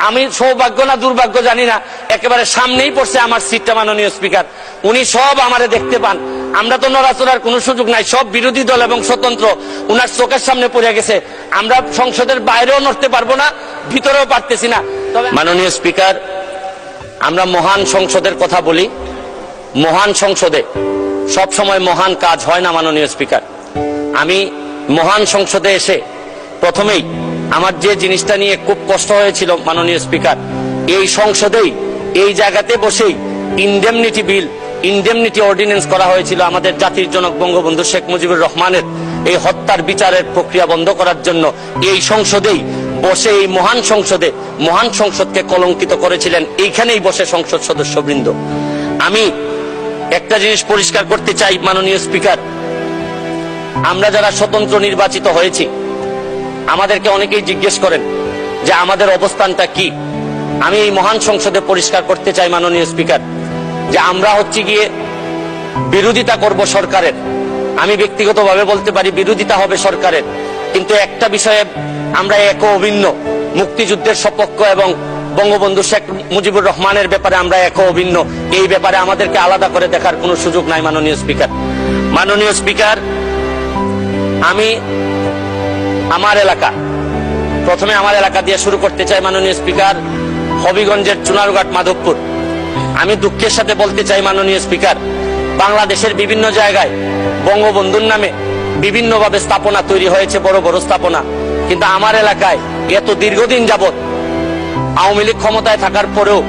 আমি সৌভাগ্য না দুর্ভাগ্য জানি না, একেবারে সামনেই পড়ছে আমার সিটটা মাননীয় স্পিকার। উনি সব আমারে দেখতে পান, আমরা তো নড়াচড়ার কোনো সুযোগ নাই, সব বিরোধী দল এবং স্বতন্ত্র উনার চোখের সামনে পড়ে গেছে। আমরা সংসদের বাইরেও নড়তে পারবো না, ভিতরেও পারতেছি না। তবে মাননীয় স্পিকার, আমরা মহান সংসদের কথা বলি, মহান সংসদে সব সময় মহান কাজ হয় না মাননীয় স্পিকার। আমি মহান সংসদে এসে প্রথমেই আমার যে জিনিসটা নিয়ে খুব কষ্ট হয়েছিল মাননীয় স্পিকার, এই সংসদেই এই জায়গাতে বসেই ইনডেমনিটি বিল, ইনডেমনিটি অর্ডিন্যান্স করা হয়েছিল আমাদের জাতির জনক বঙ্গবন্ধু শেখ মুজিবুর রহমানের এই হত্যার বিচারের প্রক্রিয়া বন্ধ করার জন্য। এই সংসদেই বসে, এই মহান সংসদে, মহান সংসদকে কলঙ্কিত করেছিলেন এইখানেই বসে সংসদ সদস্যবৃন্দ। আমি একটা জিনিস পরিষ্কার করতে চাই মাননীয় স্পিকার, আমরা যারা স্বতন্ত্র নির্বাচিত হয়েছি, আমাদেরকে অনেকেই জিজ্ঞেস করেন যে আমাদের অবস্থানটা কি। আমি এই মহান সংসদে পরিষ্কার করতে চাই মাননীয় স্পিকার যে আমরা হচ্ছে গিয়ে বিরোধিতা করব সরকারের। আমি ব্যক্তিগতভাবে বলতে পারি বিরোধিতা হবে সরকারের, কিন্তু একটা বিষয়ে আমরা এক অভিন্ন, মুক্তিযুদ্ধের সপক্ষ এবং বঙ্গবন্ধু শেখ মুজিবুর রহমানের ব্যাপারে আমরা এক অভিন্ন। এই ব্যাপারে আমাদেরকে আলাদা করে দেখার কোনো সুযোগ নাই মাননীয় স্পিকার। মাননীয় স্পিকার, আমি আমার এলাকা, প্রথমে আমার এলাকা দিয়ে শুরু করতে চাই মাননীয় স্পিকার, হবিগঞ্জের চুনারুঘাট মাধবপুর। আমি দুঃখের সাথে বলতে চাই মাননীয় স্পিকার, বাংলাদেশের বিভিন্ন জায়গায় বঙ্গবন্ধুর নামে বিভিন্নভাবে স্থাপনা তৈরি হয়েছে, বড় বড় স্থাপনা, কিন্তু আমার এলাকায় এত দীর্ঘদিন যাবৎ আওয়ামী লীগ ক্ষমতায় থাকার পরেও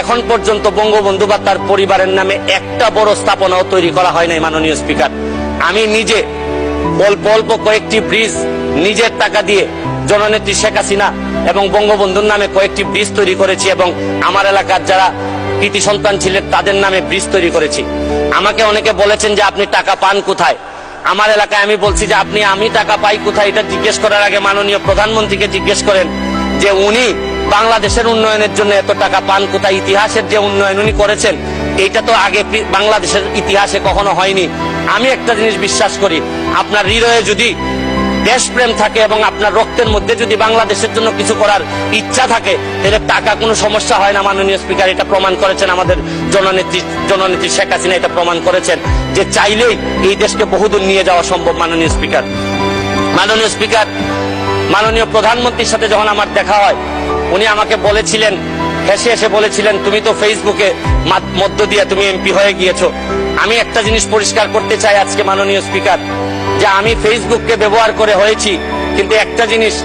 এখন পর্যন্ত বঙ্গবন্ধু বা তার পরিবারের নামে একটা বড় স্থাপনাও তৈরি করা হয় নাই মাননীয় স্পিকার। আমি নিজে অল্প অল্প কয়েকটি ব্রিজ নিজের টাকা দিয়ে জননেত্রী শেখ হাসিনা এবং বঙ্গবন্ধুর নামে কয়েকটি ব্রিজ তৈরি করেছি, এবং আমার এলাকার যারা কৃতি সন্তান ছিলেন তাদের নামে ব্রিজ তৈরি করেছি। আমাকে অনেকে বলেছেন যে আপনি টাকা পান কোথায়। আমার এলাকায় আমি বলছি যে আমি টাকা পাই কোথায়, এটা জিজ্ঞেস করার আগে মাননীয় প্রধানমন্ত্রীকে জিজ্ঞেস করেন যে উনি বাংলাদেশের উন্নয়নের জন্য এত টাকা পান কোথায়। ইতিহাসের যে উন্নয়ন উনি করেছেন, এইটা তো আগে বাংলাদেশের ইতিহাসে কখনো হয়নি। আমি একটা জিনিস বিশ্বাস করি, আপনার হৃদয়ে যদি দেশপ্রেম থাকে এবং আপনার রক্তের মধ্যে যদি বাংলাদেশের জন্য কিছু করার ইচ্ছা থাকে, তাহলে টাকা কোনো সমস্যা হয় না মাননীয় স্পিকার। এটা প্রমাণ করেছেন আমাদের জননেত্রী শেখ হাসিনা, এটা প্রমাণ করেছেন যে চাইলেই এই দেশকে বহুদূর নিয়ে যাওয়া সম্ভব মাননীয় স্পিকার। মাননীয় স্পিকার, মাননীয় প্রধানমন্ত্রীর সাথে যখন আমার দেখা হয়, উনি আমাকে বলেছিলেন, হেসে হেসে বলেছিলেন, তুমি তো ফেসবুকে মধ্য দিয়ে তুমি এমপি হয়ে গিয়েছো। আমি একটা জিনিস পরিষ্কার করতে চাই আজকে মাননীয় স্পিকার, যে আমি ফেসবুককে ব্যবহার করে হয়েছি, কিন্তু একটা জিনিস,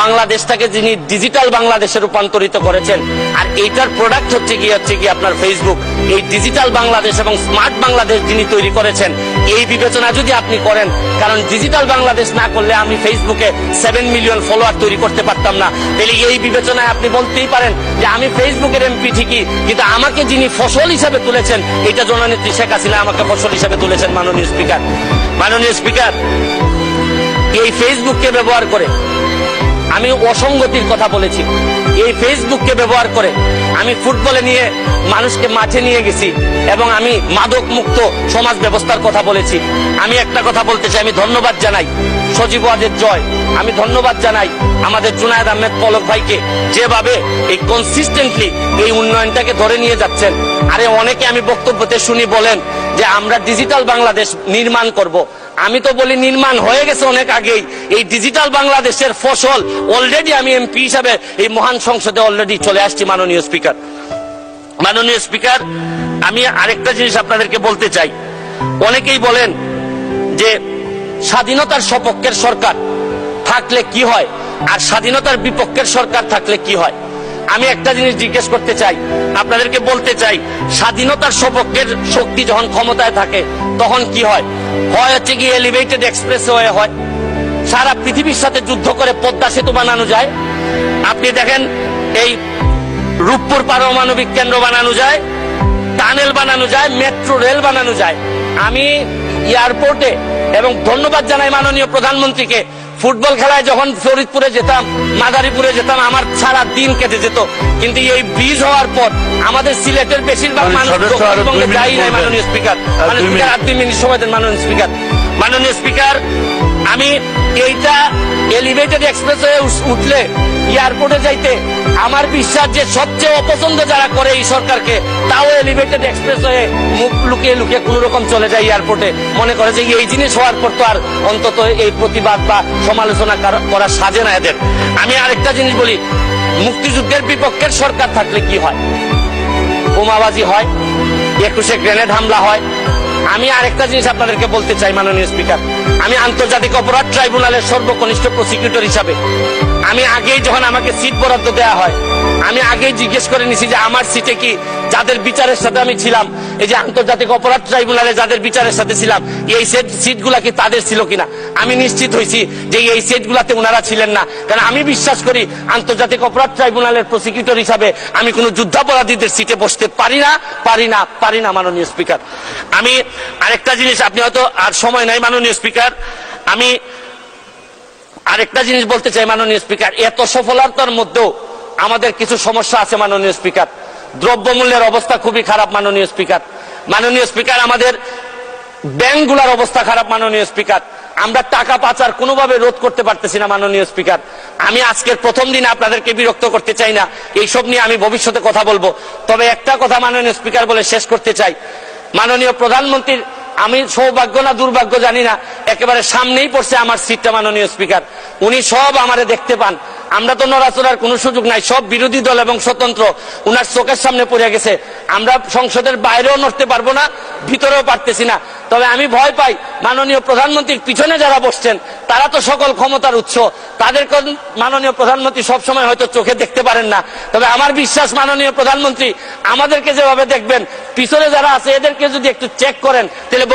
বাংলাদেশটাকে যিনি ডিজিটাল বাংলাদেশে রূপান্তরিত করেছেন, আর এইটার প্রোডাক্ট হচ্ছে কি আপনার ফেসবুক। এই ডিজিটাল বাংলাদেশ এবং স্মার্ট বাংলাদেশ যিনি তৈরি করেছেন, এই বিবেচনা যদি আপনি করেন, কারণ ডিজিটাল বাংলাদেশ না করলে আমি ফেসবুকে 7 মিলিয়ন ফলোয়ার তৈরি করতে পারতাম না। তাহলে এই বিবেচনায় আপনি বলতেই পারেন যে আমি ফেসবুকের এমপি ঠিকই, কিন্তু আমাকে যিনি ফসল হিসাবে তুলেছেন, এটা জননেত্রী শেখ হাসিনা আমাকে ফসল হিসাবে তুলেছেন মাননীয় স্পিকার। মাননীয় স্পিকার, এই ফেসবুককে ব্যবহার করে আমি অসঙ্গতির কথা বলেছি। এই ফেসবুককে ব্যবহার করে আমি ফুটবলে নিয়ে মানুষকে মাঠে নিয়ে গেছি, এবং আমি মাদক মুক্ত সমাজ ব্যবস্থার কথা বলেছি। আমি একটা কথা বলতে চাই, আমি ধন্যবাদ জানাই সজীব ওয়াজেদ জয়, আমি ধন্যবাদ জানাই আমাদের জুনায়েদ আহমেদ পলক ভাইকে, যেভাবে এই কনসিস্টেন্টলি এই উন্নয়নটাকে ধরে নিয়ে যাচ্ছেন। আরে অনেকে আমি বক্তব্যতে শুনি বলেন যে আমরা ডিজিটাল বাংলাদেশ নির্মাণ করব। আমি তো বলি নির্মাণ হয়ে গেছে অনেক আগেই। এই ডিজিটাল বাংলাদেশের ফসল অলরেডি আমি এমপি হিসাবে এই মহান সংসদে অলরেডি চলে আসছি মাননীয় স্পিকার। মাননীয় স্পিকার, আমি আরেকটা জিনিস আপনাদেরকে বলতে চাই। অনেকেই বলেন যে স্বাধীনতার সপক্ষের সরকার থাকলে কি হয় আর স্বাধীনতার বিপক্ষের সরকার থাকলে কি হয়। আমি একটা জিনিস জিজ্ঞেস করতে চাই, আপনাদেরকে বলতে চাই, স্বাধীনতার সপক্ষের শক্তি যখন ক্ষমতায় থাকে তখন কি হয়? হচ্ছে কি এলিভেটেড এক্সপ্রেসওয়ে হয়, সারা পৃথিবীর সাথে যুদ্ধ করে পদ্মা সেতু বানানো যায়। আপনি দেখেন এই রূপপুর পারমাণবিক কেন্দ্র বানানো যায়, টানেল বানানো যায়, মেট্রো রেল বানানো যায়। আমি এয়ারপোর্টে, এবং ধন্যবাদ জানাই মাননীয় প্রধানমন্ত্রীকে, ফুটবল খেলায় যখন ফরিদপুরে যেতাম, মাদারীপুরে যেতাম, আমার সারা দিন কেটে যেত। কিন্তু এই ব্রিজ হওয়ার পর আমাদের সিলেটের বেশিরভাগ মানুষ যাই নাই মাননীয় স্পিকার। আর 2 মিনিট সময় দেন মাননীয় স্পিকার। মাননীয় স্পিকার, আমি এইটা এলিভেটেড এক্সপ্রেসওয়ে উঠলে এয়ারপোর্টে যাইতে আমার বিশ্বাস যে সবচেয়ে অপছন্দ যারা করে এই সরকারকে, তাও এলিভেটেড এক্সপ্রেসওয়ে মুখ লুকিয়ে লুকিয়ে কোন রকম চলে যায় এয়ারপোর্টে, মনে করে যে এই জিনিস হওয়ার পর তো আর অন্তত এই প্রতিবাদ বা সমালোচনা করা সাজে না এদের। আমি আরেকটা জিনিস বলি, মুক্তিযুদ্ধের বিপক্ষের সরকার থাকলে কি হয়? বোমাবাজি হয়, 21-এ গ্রেনেড হামলা হয়। আমি আরেকটা জিনিস আপনাদেরকে বলতে চাই মাননীয় স্পিকার, আমি আন্তর্জাতিক অপরাধ ট্রাইব্যুনালের সর্বকনিষ্ঠ প্রসিকিউটর হিসাবে আমি আগেই যখন আমাকে সিট বরাদ্দ দেওয়া হয়, আমি আগেই জিজ্ঞেস করে নিছি যে আমার সিটে কি যাদের বিচারের সাথে আমি ছিলাম, এই যে আন্তর্জাতিক অপরাধ ট্রাইব্যুনালে যাদের বিচারের সাথে ছিলাম, এই সিটগুলা কি তাদের ছিল কিনা। আমি নিশ্চিত হয়েছি যে এই সিটগুলাতে ওনারা ছিলেন না, কারণ আমি বিশ্বাস করি আন্তর্জাতিক অপরাধ ট্রাইব্যুনালের প্রসিকিউটর হিসাবে আমি কোনো যুদ্ধাপরাধীদের সিটে বসতে পারি না মাননীয় স্পিকার। আমি আরেকটা জিনিস, আপনি হয়তো আর সময় নাই মাননীয় স্পিকার, আমি আরেকটা জিনিস বলতে চাই মাননীয় স্পিকার, এত সফলতার মধ্যেও আমাদের কিছু সমস্যা আছে মাননীয় স্পিকার। দ্রব্যমূল্যের অবস্থা খুবই খারাপ মাননীয় স্পিকার। মাননীয় স্পিকার, আমাদের ব্যাংকগুলোর অবস্থা খারাপ মাননীয় স্পিকার। আমরা টাকা পাচার কোনোভাবে রোধ করতে পারতেছি না মাননীয় স্পিকার। আমি আজকের প্রথম দিনে আপনাদেরকে বিরক্ত করতে চাই না, এইসব নিয়ে আমি ভবিষ্যতে কথা বলবো। তবে একটা কথা মাননীয় স্পিকার বলে শেষ করতে চাই, মাননীয় প্রধানমন্ত্রীর, আমি সৌভাগ্য না দুর্ভাগ্য জানি না, একেবারে সামনেই পড়ছে আমার সিটটা মাননীয় স্পিকার। উনি সব আমারে দেখতে পান, আমরা তো নড়াচড়ার কোনো সুযোগ নাই, সব বিরোধী দল এবং স্বতন্ত্র উনার চোখের সামনে পড়ে গেছে। আমরা সংসদের বাইরেও নড়তে পারবো না, ভিতরেও পারতেছি না। তবে আমি ভয় পাই মাননীয় প্রধানমন্ত্রীর পিছনে যারা বসছেন তারা তো সকল ক্ষমতার উৎস, তাদের মাননীয় প্রধানমন্ত্রী সবসময় হয়তো চোখে দেখতে পারেন না। তবে আমার বিশ্বাস মাননীয় প্রধানমন্ত্রী আমাদেরকে যেভাবে দেখবেন, পিছনে যারা আছে এদেরকে যদি একটু চেক করেন তাহলে